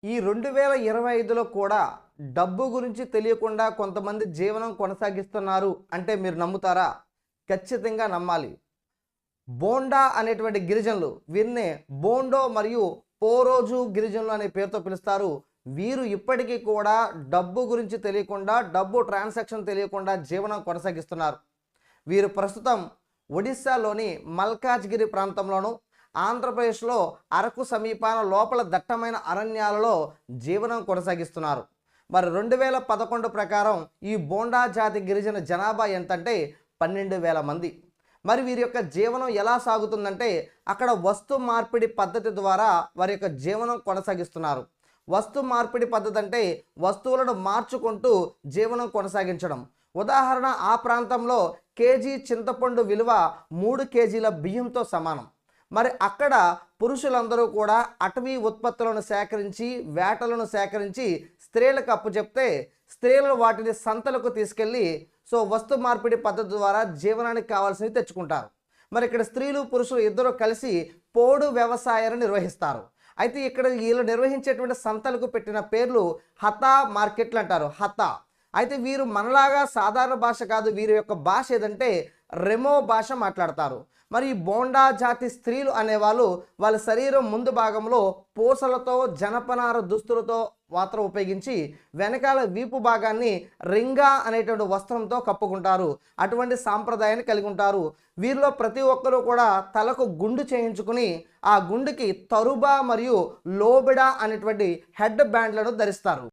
ఈ 2025లో కూడా డబ్బు గురించి తెలియకుండా కొంతమంది జీవనం కొనసాగిస్తున్నారు అంటే మీరు నమ్ముతారా? ఖచ్చితంగా నమ్మాలి. బోండా అనేటువంటి గిరిజనులు వీరినే బోండో మరియు పోరోజు గిరిజనులు అనే పేరుతో పిలుస్తారు. వీరు ఇప్పటికీ కూడా డబ్బు గురించి తెలియకుండా, డబ్బు ట్రాన్సాక్షన్ తెలియకుండా జీవనం కొనసాగిస్తున్నారు. వీరు ప్రస్తుతం ఒడిస్సాలోని మల్కాజ్గిరి ప్రాంతంలోను, ఆంధ్రప్రదేశ్లో అరకు సమీపాన లోపల దట్టమైన అరణ్యాలలో జీవనం కొనసాగిస్తున్నారు. మరి 2011 ప్రకారం ఈ బోండా జాతి గిరిజన జనాభా ఎంతంటే 12,000 మంది. మరి వీరి యొక్క జీవనం ఎలా సాగుతుందంటే అక్కడ వస్తు మార్పిడి పద్ధతి ద్వారా వారి యొక్క జీవనం కొనసాగిస్తున్నారు. వస్తు మార్పిడి పద్ధతి అంటే వస్తువులను మార్చుకుంటూ జీవనం కొనసాగించడం. ఉదాహరణ, ఆ ప్రాంతంలో కేజీ చింతపండు విలువ 3 కేజీల బియ్యంతో సమానం. మరి అక్కడ పురుషులందరూ కూడా అటవీ ఉత్పత్తులను సేకరించి, వేటలను సేకరించి స్త్రీలకు అప్పచెప్తే స్త్రీలు వాటిని సంతలకు తీసుకెళ్ళి వస్తు మార్పిడి పద్ధతి ద్వారా జీవనానికి కావాల్సినవి తెచ్చుకుంటారు. మరి ఇక్కడ స్త్రీలు పురుషులు ఇద్దరు కలిసి పోడు వ్యవసాయాన్ని నిర్వహిస్తారు. అయితే ఇక్కడ వీళ్ళు నిర్వహించేటువంటి సంతలకు పెట్టిన పేర్లు హతా మార్కెట్లు అంటారు. హతా. అయితే వీరు మనలాగా సాధారణ భాష కాదు, వీరి యొక్క భాష ఏదంటే రెమో భాష మాట్లాడతారు. మరి ఈ బోండా జాతి స్త్రీలు అనేవాళ్ళు వాళ్ళ శరీరం ముందు భాగంలో పూసలతో, జనపనార దుస్తులతో మాత్రం ఉపయోగించి వెనకాల వీపు భాగాన్ని రింగా అనేటువంటి వస్త్రంతో కప్పుకుంటారు. అటువంటి సాంప్రదాయాన్ని కలిగి ఉంటారు. వీరిలో ప్రతి ఒక్కరూ కూడా తలకు గుండు చేయించుకుని ఆ గుండుకి తరుబా మరియు లోబిడా అనేటువంటి హెడ్ బ్యాండ్లను ధరిస్తారు.